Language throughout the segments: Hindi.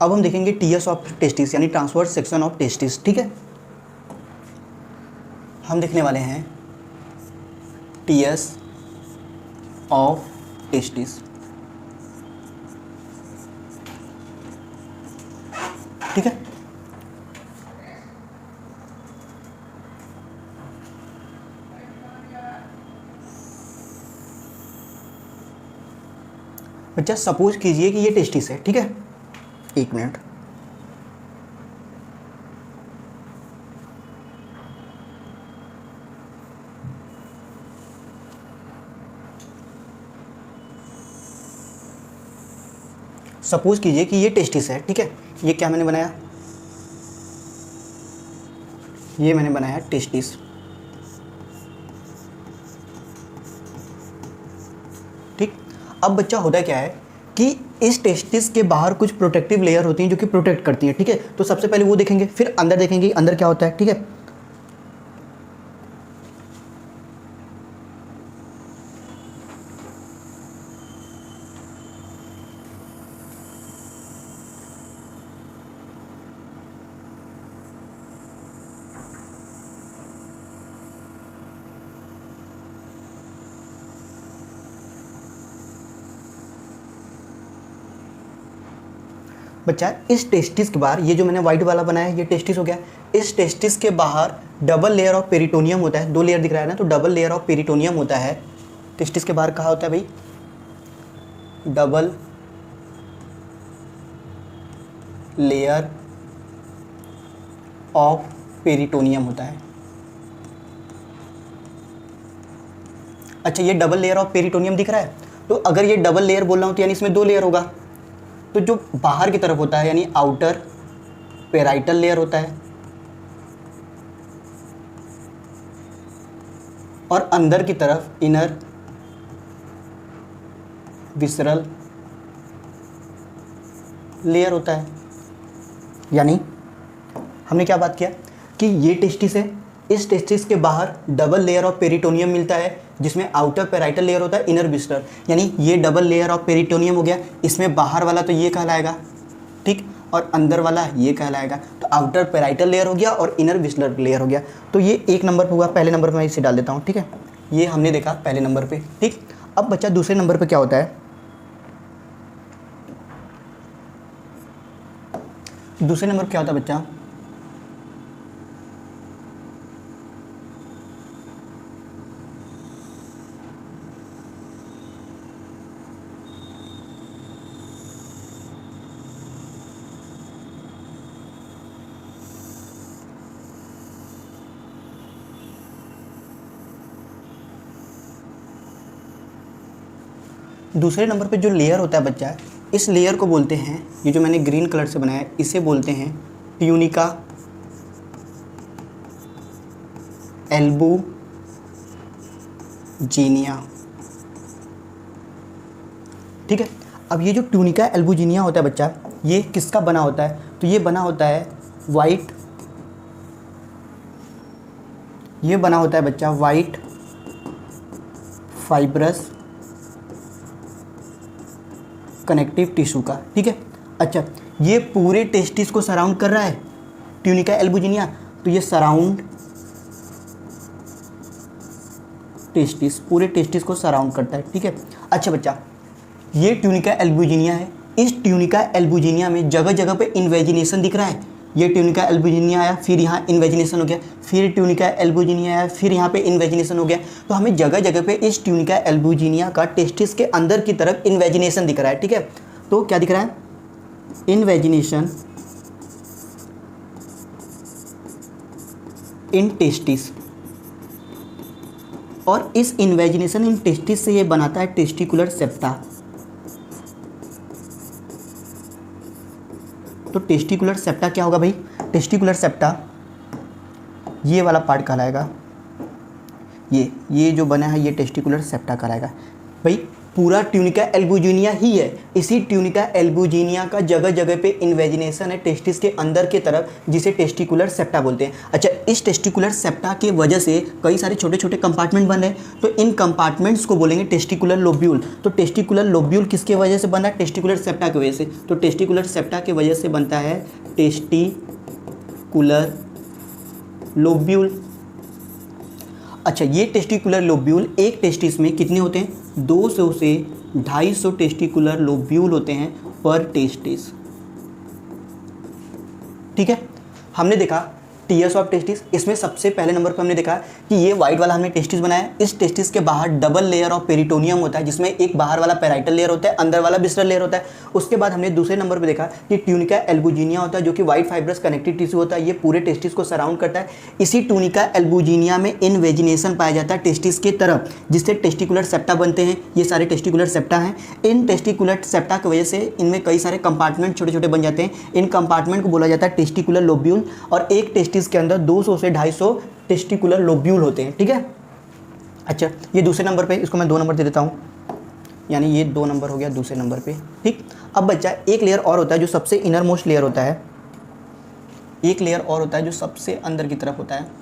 अब हम देखेंगे टीएस ऑफ टेस्टिस यानी ट्रांसवर्स सेक्शन ऑफ टेस्टिस। ठीक है, हम देखने वाले हैं टीएस ऑफ टेस्टिस। ठीक है, बच्चा सपोज कीजिए कि ये टेस्टिस है। ठीक है, एक मिनट, सपोज कीजिए कि ये टेस्टिस है। ठीक है, ये क्या मैंने बनाया, ये मैंने बनाया टेस्टिस। ठीक, अब बच्चा होता क्या है कि इस टेस्टिस के बाहर कुछ प्रोटेक्टिव लेयर होती हैं जो कि प्रोटेक्ट करती है। ठीक है, तो सबसे पहले वो देखेंगे, फिर अंदर देखेंगे अंदर क्या होता है। ठीक है, बच्चा इस टेस्टिस के बाहर ये जो मैंने व्हाइट वाला बनाया है ये टेस्टिस हो गया। इस टेस्टिस के बाहर डबल लेयर ऑफ पेरिटोनियम होता है, 2 लेयर दिख रहा है ना, तो डबल लेयर ऑफ पेरिटोनियम होता है। टेस्टिस के बाहर कहाँ होता है भाई, डबल लेयर ऑफ पेरिटोनियम होता है। अच्छा, ये डबल लेयर ऑफ पेरिटोनियम दिख रहा है, तो अगर ये डबल लेयर बोल रहा हूँ तो यानी इसमें 2 लेयर होगा। तो जो बाहर की तरफ होता है यानी आउटर पेराइटल लेयर होता है, और अंदर की तरफ इनर विसरल लेयर होता है। यानी हमने क्या बात किया कि ये टेस्टिस है, इस टेस्टिस के बाहर डबल लेयर ऑफ पेरिटोनियम मिलता है जिसमें आउटर पेराइटल लेयर होता है, इनर विसरल, यानी ये डबल लेयर ऑफ पेरिटोनियम हो गया। इसमें बाहर वाला तो ये कहलाएगा, ठीक, और अंदर वाला ये कहलाएगा। तो आउटर पेराइटल लेयर हो गया और इनर विसरल लेयर हो गया। तो ये एक नंबर पे हुआ, पहले नंबर पे मैं इसे डाल देता हूँ। ठीक है, ये हमने देखा पहले नंबर पे। ठीक, अब बच्चा दूसरे नंबर पे क्या होता है, दूसरे नंबर पे क्या होता है बच्चा, दूसरे नंबर पे जो लेयर होता है बच्चा, इस लेयर को बोलते हैं, ये जो मैंने ग्रीन कलर से बनाया है इसे बोलते हैं ट्यूनिका एल्बुजिनिया। ठीक है, अब ये जो ट्यूनिका एल्बुजिनिया होता है बच्चा, ये किसका बना होता है, तो ये बना होता है वाइट, ये बना होता है बच्चा वाइट फाइब्रस कनेक्टिव टिश्यू का। ठीक है, अच्छा, ये पूरे टेस्टिस को सराउंड कर रहा है ट्यूनिका एल्बुजिनिया, तो ये सराउंड टेस्टिस, पूरे टेस्टिस को सराउंड करता है। ठीक है, अच्छा बच्चा, ये ट्यूनिका एल्बुजिनिया है, इस ट्यूनिका एल्बुजिनिया में जगह जगह पे इन्वेजिनेशन दिख रहा है। ये ट्यूनिका एल्बुजिनिया आया, फिर यहाँ इन्वेजिनेशन हो गया, फिर ट्यूनिका एल्बुजिनिया आया, फिर यहाँ पे इन्वेजिनेशन हो गया। तो हमें जगह जगह पे इस ट्यूनिका एल्बुजिनिया का टेस्टिस के अंदर की तरफ इन्वेजिनेशन दिख रहा है। ठीक है, तो क्या दिख रहा है, इन्वेजिनेशन इन टेस्टिस, और इस इन्वेजिनेशन इन टेस्टिस से ये बनाता है टेस्टिकुलर सेप्टा। तो टेस्टिकुलर सेप्टा क्या होगा भाई, टेस्टिकुलर सेप्टा ये वाला पार्ट कहलाएगा, ये जो बना है ये टेस्टिकुलर सेप्टा कहलाएगा। भाई पूरा ट्यूनिका एल्बुजिनिया ही है, इसी ट्यूनिका एल्बुजिनिया का जगह जगह पे इन्वेजिनेशन है टेस्टिस के अंदर की तरफ, जिसे टेस्टिकुलर सेप्टा बोलते हैं। अच्छा, इस टेस्टिकुलर सेप्टा के वजह से कई सारे छोटे छोटे कंपार्टमेंट बन रहे हैं, तो इन कंपार्टमेंट्स को बोलेंगे टेस्टिकुलर लोब्यूल। तो टेस्टिकुलर लोब्यूल किसके वजह से बना है? टेस्टिकुलर सेप्टा की वजह से। तो टेस्टिकुलर सेप्टा की वजह से बनता है टेस्टिकुलर लोब्यूल। अच्छा, ये टेस्टिकुलर लोब्यूल एक टेस्टिस में कितने होते हैं? 200 से 250 टेस्टिकुलर लोब्यूल होते हैं पर टेस्टिस। ठीक है, हमने देखा टीयर्स ऑफ टेस्टिस। इसमें सबसे पहले नंबर पर हमने देखा कि ये वाइट वाला हमने टेस्टिस बनाया। इस टेस्टिस के बाहर डबल लेयर ऑफ पेरिटोनियम होता है, जिसमें एक बाहर वाला पैराइटल लेयर होता है, अंदर वाला विसरल लेयर होता है। उसके बाद हमने दूसरे नंबर पर देखा कि ट्यूनिका एल्बुजिनिया होता है, जो कि वाइट फाइब्रस कनेक्टिव टिश्यू होता है। ये पूरे टेस्टिस को सराउंड करता है। इसी ट्यूनिका एल्बुजिनिया में इनवेजिनेशन पाया जाता है टेस्टिस के तरफ, जिससे टेस्टिकुलर सेप्टा बनते हैं। ये सारे टेस्टिकुलर सेप्टा हैं। इन टेस्टिकुलर सेप्टा की वजह से इनमें कई सारे कंपार्टमेंट छोटे छोटे बन जाते हैं। इन कंपार्टमेंट को बोला जाता है टेस्टिकुलर लोब्यूल। और एक टेस्टिस के अंदर 200 से 250 टेस्टिकुलर लोब्यूल होते हैं। ठीक है, अच्छा, ये दूसरे नंबर पे, इसको मैं 2 नंबर दे देता हूँ, यानी ये 2 नंबर हो गया दूसरे नंबर पे। ठीक, अब बच्चा एक लेयर और होता है जो सबसे इनर मोस्ट लेयर होता है। एक लेयर और होता है जो सबसे अंदर की तरफ होता है।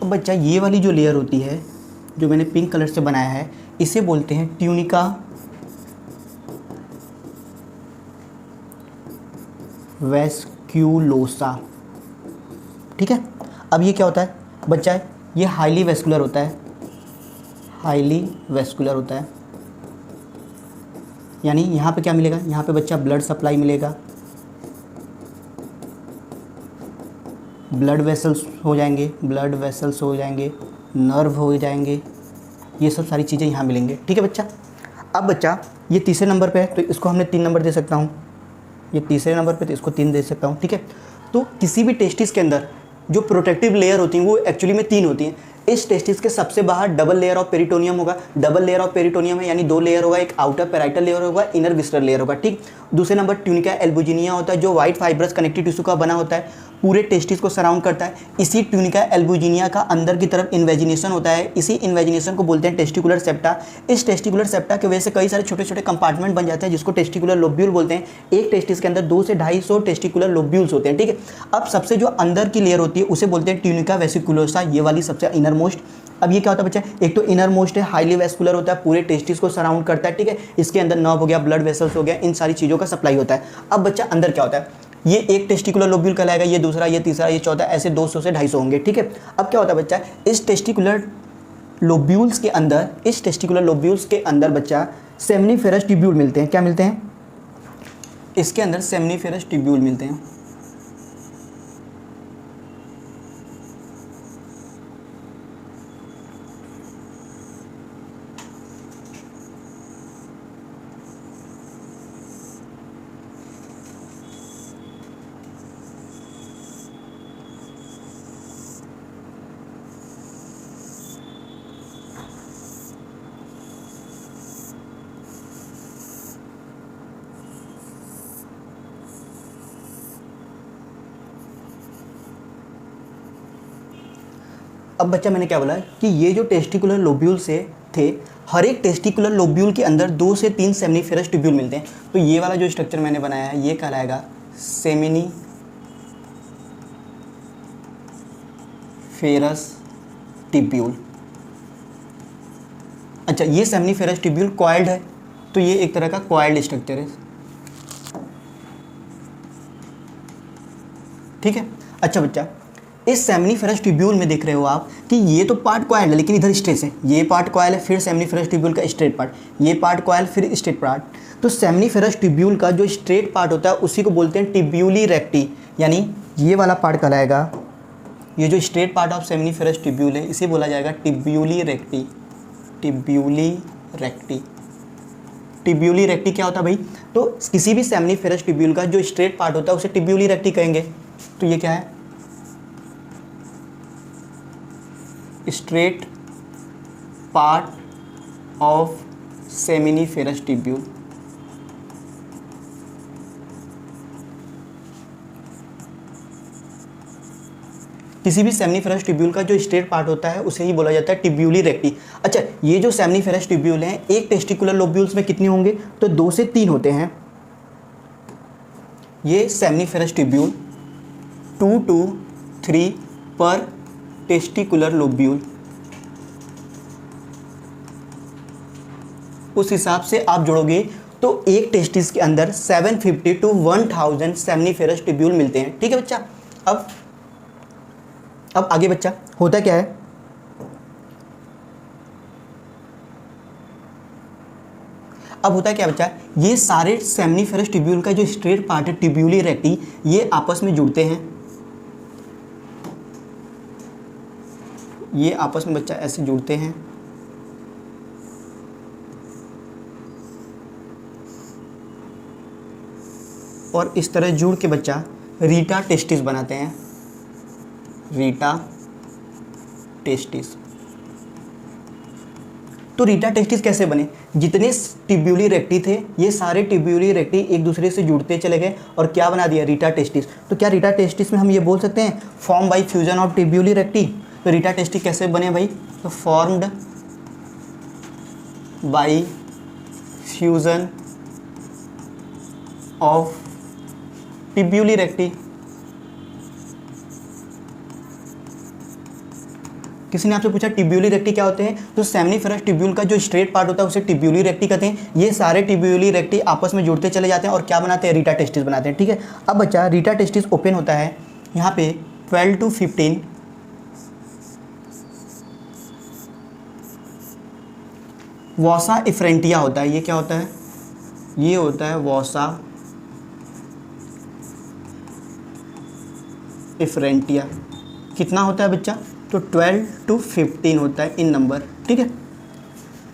अब बच्चा ये वाली जो लेयर होती है, जो मैंने पिंक कलर से बनाया है, इसे बोलते हैं ट्यूनिका वेस्क्यूलोसा। ठीक है, अब ये क्या होता है बच्चा? ये हाईली वेस्कुलर होता है। हाईली वेस्कुलर होता है, यानी यहाँ पे क्या मिलेगा? यहाँ पे बच्चा ब्लड सप्लाई मिलेगा, ब्लड वेसल्स हो जाएंगे, ब्लड वेसल्स हो जाएंगे, नर्व हो जाएंगे, ये सब सारी चीज़ें यहाँ मिलेंगे। ठीक है बच्चा, अब बच्चा ये तीसरे नंबर पे है, तो इसको हमने 3 नंबर दे सकता हूँ। ये तीसरे नंबर पे, तो इसको 3 दे सकता हूँ। ठीक है, तो किसी भी टेस्टिस के अंदर जो प्रोटेक्टिव लेयर होती हैं वो एक्चुअली में 3 होती हैं। इस टेस्टिस के सबसे बाहर डबल लेयर ऑफ पेरिटोनियम होगा। डबल लेयर ऑफ पेरिटोनियम है, यानी 2 लेयर होगा, एक आउटर पैराइटल लेयर होगा, इनर विसरल लेयर होगा। ठीक, दूसरे नंबर ट्यूनिका एल्बुजिनिया होता है, जो वाइट फाइब्रस कनेक्टिव टिश्यू का बना होता है, पूरे टेस्टिस को सराउंड करता है। इसी ट्यूनिका एल्बुजिनिया का अंदर की तरफ इन्वेजिनेशन होता है। इसी इन्वेजिनेशन को बोलते हैं टेस्टिकुलर सेप्टा। इस टेस्टिकुलर सेप्टा की वजह से कई सारे छोटे छोटे कंपार्टमेंट बन जाते हैं, जिसको टेस्टिकुलर लोब्यूल बोलते हैं। एक टेस्टिस के अंदर 200 से 250 टेस्टिकुलर लोब्यूल्स होते हैं। ठीक है, अब सबसे जो अंदर की लेयर होती है उसे बोलते हैं ट्यूनिका वेसिकुलोसा, ये वाली सबसे इनर मोस्ट। अब ये क्या होता है बच्चा? एक तो इनर मोस्ट है, हाईली वेस्कुलर होता है, पूरे टेस्टिस को सराउंड करता है। ठीक है, इसके अंदर नर्व हो गया, ब्लड वेसल्स हो गया, इन सारी चीज़ों का सप्लाई होता है। अब बच्चा अंदर क्या होता है? ये एक टेस्टिकुलर लोब्यूल कहलाएगा, ये दूसरा, ये तीसरा, ये चौथा, ऐसे 200 से 250 होंगे। ठीक है, अब क्या होता है बच्चा? इस टेस्टिकुलर लोब्यूल्स के अंदर, इस टेस्टिकुलर लोब्यूल्स के अंदर बच्चा सेमनीफेरस ट्यूब्यूल मिलते हैं। क्या मिलते हैं? इसके अंदर सेमनीफेरस ट्यूब्यूल मिलते हैं। अब बच्चा मैंने क्या बोला कि ये जो टेस्टिकुलर लोब्यूल से थे, हर एक टेस्टिकुलर लोब्यूल के अंदर 2 से 3 सेमनीफेरस ट्यूब्यूल मिलते हैं। तो ये वाला जो स्ट्रक्चर मैंने बनाया है ये कहलाएगा सेमनीफेरस ट्यूब्यूल। अच्छा, ये सेमनीफेरस ट्यूब्यूल कॉइल्ड है, तो ये एक तरह का कॉइल्ड स्ट्रक्चर है। ठीक है, अच्छा बच्चा, इस सेमनीफेरस ट्यूब्यूल में देख रहे हो आप कि ये तो पार्ट कॉइल है, लेकिन इधर स्ट्रेस है। ये पार्ट कॉइल है, फिर सेमनीफेरस ट्यूब्यूल का स्ट्रेट पार्ट, ये पार्ट कॉइल, फिर स्ट्रेट पार्ट। तो सेमनीफेरस ट्यूब्यूल का जो स्ट्रेट पार्ट होता है उसी को बोलते हैं टिब्यूली रेक्टी, यानी ये वाला पार्ट कहलाएगा, ये जो straight part of seminiferous tubule है इसे बोला जाएगा टिब्यूली रेक्टी। टिब्यूली रेक्टी, टिब्यूली रेक्टी क्या होता है भाई? तो किसी भी सेमनीफेरस ट्यूब्यूल का जो स्ट्रेट पार्ट होता है उसे टिब्यूली रेक्टी कहेंगे। तो ये क्या है? Straight part of seminiferous tubule. किसी भी सेमिनिफेरस ट्यूब्यूल का जो स्ट्रेट पार्ट होता है उसे ही बोला जाता है ट्यूब्यूली रेक्टी। अच्छा, ये जो सेमिनिफेरस ट्यूब्यूल हैं, एक टेस्टिकुलर लोब्यूल्स में कितने होंगे? तो 2 से 3 होते हैं। ये सेमिनिफेरस ट्यूब्यूल 2 to 3 पर टेस्टिकुलर लोब्यूल। उस हिसाब से आप जोड़ोगे तो एक टेस्टिस के अंदर 750 to 1000 सेमिनिफेरस ट्यूब्यूल मिलते हैं। ठीक है बच्चा। अब आगे बच्चा होता क्या है, अब होता क्या बच्चा, ये सारे सेमिनिफेरस ट्यूब्यूल का जो स्ट्रेट पार्ट है ट्यूब्यूली रेक्टी, ये आपस में जुड़ते हैं। ये आपस में बच्चा ऐसे जुड़ते हैं और इस तरह जुड़ के बच्चा रीटा टेस्टिस बनाते हैं। Rete testis. तो रीटा टेस्टिस कैसे बने? जितने ट्यूब्यूली रेक्टी थे, ये सारे ट्यूब्यूली रेक्टी एक दूसरे से जुड़ते चले गए और क्या बना दिया? रीटा टेस्टिस। तो क्या रीटा टेस्टिस में हम ये बोल सकते हैं form by fusion of tubuli recti? तो रीटा टेस्टिस कैसे बने भाई? तो formed by fusion of tubuli recti. किसी ने आपसे पूछा ट्यूब्यूली रेक्टी क्या होते हैं? तो सेमिनिफेरस ट्यूब्यूल का जो स्ट्रेट पार्ट होता है उसे ट्यूब्यूली रेक्टी कहते हैं। ये सारे ट्यूब्यूली रेक्टी आपस में जुड़ते चले जाते हैं और क्या बनाते हैं? रीटा टेस्टिस बनाते हैं। ठीक है। अब बच्चा रीटा टेस्टिस ओपन होता है यहाँ पे 12 to 15 वॉसा इफ्रेंटिया होता है। ये क्या होता है? ये होता है वॉसा इफ्रेंटिया। कितना होता है बच्चा? तो 12 to 15 होता है इन नंबर। ठीक है।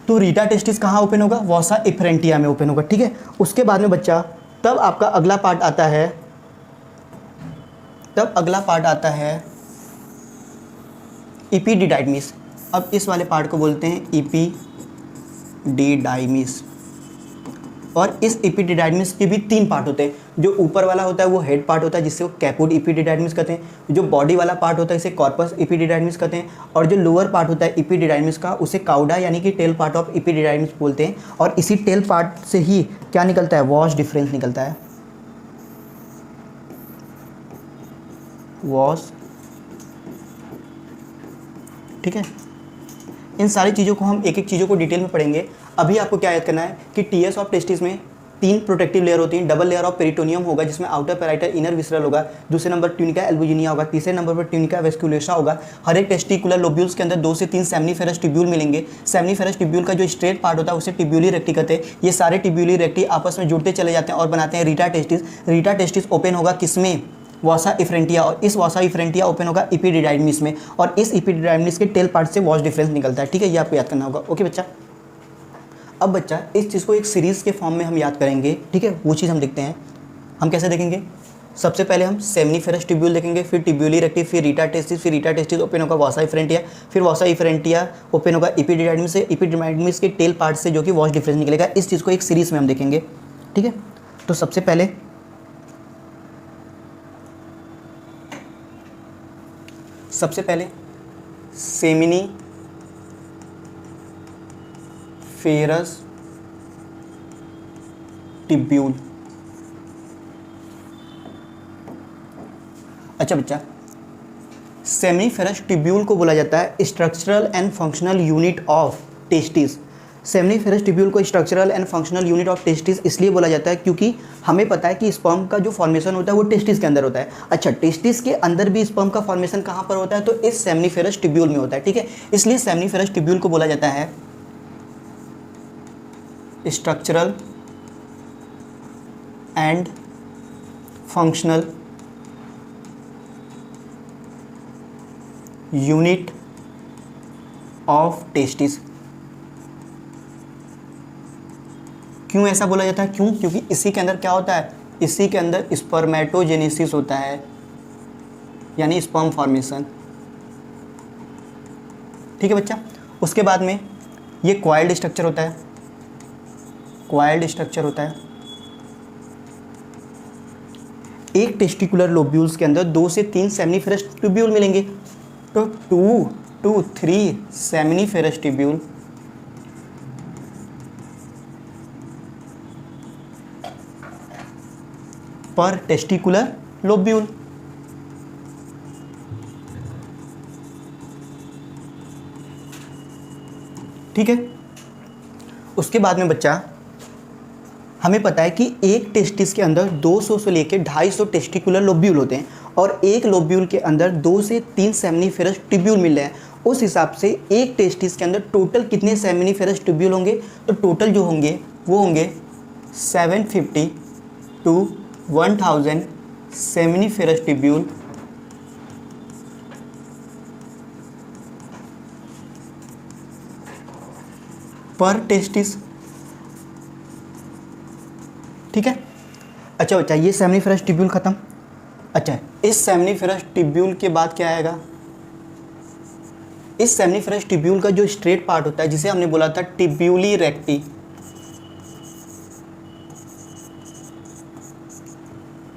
तो रीटा टेस्टिस कहाँ ओपन होगा? वॉसा इफ्रेंटिया में ओपन होगा। ठीक है। उसके बाद में बच्चा तब आपका अगला पार्ट आता है, तब अगला पार्ट आता है इपीडिडाइडमिस। अब इस वाले पार्ट को बोलते हैं इपीडिडाइमिस। और इस इपीडिडाइडमिस के भी 3 पार्ट होते हैं। जो ऊपर वाला होता है वो हेड पार्ट होता है जिससे वो कैपुड इपीडिडाइडमिस कहते हैं। जो बॉडी वाला पार्ट होता है इसे कॉर्पस इपीडिडाइडमिस कहते हैं। और जो लोअर पार्ट होता है इपीडिडाइडमिस का उसे काउडा यानी कि टेल पार्ट ऑफ इपीडिडाइडमिस बोलते हैं। और इसी टेल पार्ट से ही क्या निकलता है? वॉश डिफरेंस निकलता है। वॉश। ठीक है। इन सारी चीज़ों को हम एक एक चीज़ों को डिटेल में पढ़ेंगे। अभी आपको क्या याद करना है कि टीएस ऑफ टेस्टिस में 3 प्रोटेक्टिव लेयर होती हैं। डबल लेयर ऑफ पेरिटोनियम होगा जिसमें आउटर पेराइटल इनर विसरल होगा। दूसरे नंबर ट्यूनिका एल्बुजिनिया होगा। तीसरे नंबर पर ट्यूनिका वेस्कुलेसा होगा। हर एक टेस्टिकुलर लोब्यूल्स के अंदर 2 से 3 सेमिनिफेरस ट्यूब्यूल मिलेंगे। सेमिनिफेरस ट्यूब्यूल का जो स्ट्रेट पार्ट होता है उसे ट्यूब्यूली रेक्टी कहते हैं। ये सारे ट्यूब्यूली रेक्टी आपस में जुड़ते चले जाते हैं और बनाते हैं rete testis. Rita testis open होगा किसमें? वॉसा इफ्रेंटिया। और इस वॉसा इफ्रेंटिया ओपन होगा इपीडिडाइडमिस में। और इस इपीडिडाइडमिस के टेल पार्ट से वॉश डिफरेंस निकलता है। ठीक है। ये आपको याद करना होगा। ओके बच्चा। अब बच्चा इस चीज़ को एक सीरीज़ के फॉर्म में हम याद करेंगे। ठीक है। वो चीज़ हम देखते हैं। हम कैसे देखेंगे? सबसे पहले हम सेमिनिफेरस ट्यूब्यूल देखेंगे, फिर ट्यूब्यूली रेक्टी, फिर रीटा टेस्टिस, फिर रीटा टेस्टिस ओपन होगा वॉसा इफ्रेंटिया, फिर वॉसा इफ्रेंटिया ओपन होगा इपीडिडाइडमिस से। इपीडिडाइडमिस के टेल पार्ट से जो कि वॉश डिफरेंस निकलेगा। इस चीज़ को एक सीरीज़ में हम देखेंगे। ठीक है। तो सबसे पहले सेमिनिफेरस ट्यूब्यूल। अच्छा बच्चा, सेमिनिफेरस ट्यूब्यूल को बोला जाता है structural and functional unit of testis. Seminiferous tubule को structural and functional unit of testis इसलिए बोला जाता है क्योंकि हमें पता है कि स्पर्म का जो फॉर्मेशन होता है वो टेस्टिस के अंदर होता है। अच्छा, टेस्टिस के अंदर भी स्पर्म का फॉर्मेशन कहाँ पर होता है? तो इस सेमिनिफेरस ट्यूब्यूल में होता है। ठीक है। इसलिए सेमिनिफेरस ट्यूब्यूल को बोला जाता है structural and functional unit of testis. क्यों ऐसा बोला जाता है? क्यों? क्योंकि इसी के अंदर क्या होता है? इसी के अंदर स्पर्मेटोजेनेसिस होता है, यानी स्पर्म फॉर्मेशन। ठीक है बच्चा। उसके बाद में ये क्वाइल्ड स्ट्रक्चर होता है, क्वाइल्ड स्ट्रक्चर होता है। एक टेस्टिकुलर लोब्यूल्स के अंदर 2 से 3 सेमिनिफेरस ट्यूब्यूल मिलेंगे, तो 2 to 3 सेमिनिफेरस ट्यूब्यूल पर टेस्टिकुलर लोब्यूल। ठीक है। उसके बाद में बच्चा हमें पता है कि एक टेस्टिस के अंदर 200 से लेकर 250 टेस्टिकुलर लोब्यूल होते हैं और एक लोब्यूल के अंदर 2 से 3 सेमिनिफेरस ट्यूब्यूल मिल रहे हैं। उस हिसाब से एक टेस्टिस के अंदर टोटल कितने सेमिनिफेरस ट्यूब्यूल होंगे, तो टोटल जो होंगे वो होंगे 750 to 1000 सेमिनिफेरस ट्यूब्यूल पर टेस्टिस। ठीक है। अच्छा बच्चा, ये सेमिनिफेरस ट्यूब्यूल खत्म। अच्छा, इस सेमिनिफेरस ट्यूब्यूल के बाद क्या आएगा? इस सेमिनिफेरस ट्यूब्यूल का जो स्ट्रेट पार्ट होता है, जिसे हमने बोला था ट्यूब्यूली रेक्टी,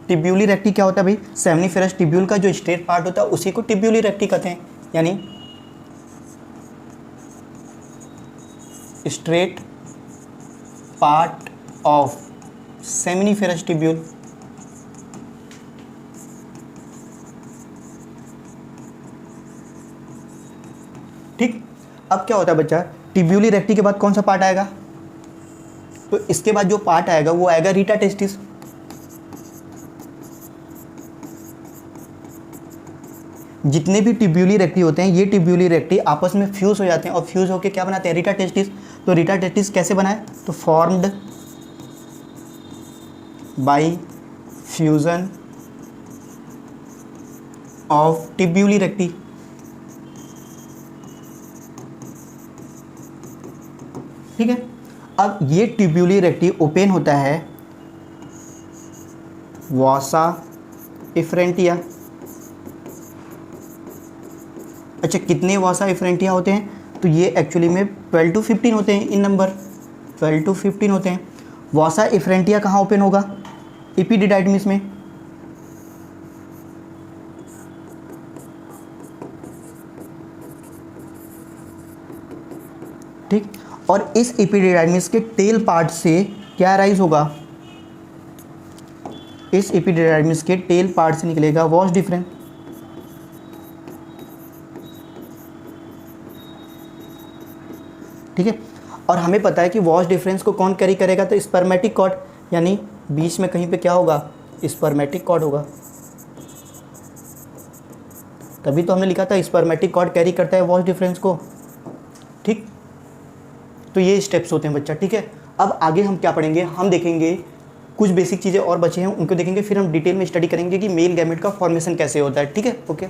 ट्यूब्यूली रेक्टी क्या होता है भाई? सेमिनिफेरस ट्यूब्यूल का जो स्ट्रेट पार्ट होता है उसी को ट्यूब्यूली रेक्टी कहते हैं, यानी straight part of seminiferous tubule. ठीक। अब क्या होता है बच्चा, ट्यूब्यूली रेक्टी के बाद कौन सा पार्ट आएगा? तो इसके बाद जो पार्ट आएगा वो आएगा रीटा टेस्टिस। जितने भी ट्यूब्यूली रेक्टी होते हैं, ये ट्यूब्यूली रेक्टी आपस में फ्यूज हो जाते हैं और फ्यूज होकर क्या बनाते हैं? Rete testis. तो रीटा टेस्टिस कैसे बना है? तो formed by fusion of tubuli recti. ठीक है। अब ये ट्यूब्यूली रेक्टी ओपन होता है वॉसा इफ्रेंटिया। अच्छा, कितने वॉसा इफ्रेंटिया होते हैं? तो ये एक्चुअली में 12 to 15 होते हैं इन नंबर, 12 to 15 होते हैं। वॉसा इफ्रेंटिया कहाँ ओपन होगा? एपिडिडाइडमिस में। ठीक। और इस एपिडिडाइडमिस के टेल पार्ट से क्या राइज होगा? इस एपिडिडाइडमिस के टेल पार्ट से निकलेगा वॉस डिफरेंस। ठीक है। और हमें पता है कि वॉस डिफरेंस को कौन कैरी करेगा? तो स्पर्मेटिक कॉर्ड, यानी बीच में कहीं पे क्या होगा? स्पर्मेटिक कॉर्ड होगा। तभी तो हमने लिखा था स्पर्मेटिक कॉर्ड कैरी करता है वॉस डिफरेंस को। ठीक। तो ये स्टेप्स होते हैं बच्चा। ठीक है। अब आगे हम क्या पढ़ेंगे? हम देखेंगे कुछ बेसिक चीज़ें और बचे हैं, उनको देखेंगे, फिर हम डिटेल में स्टडी करेंगे कि मेल गैमेट का फॉर्मेशन कैसे होता है। ठीक है। ओके।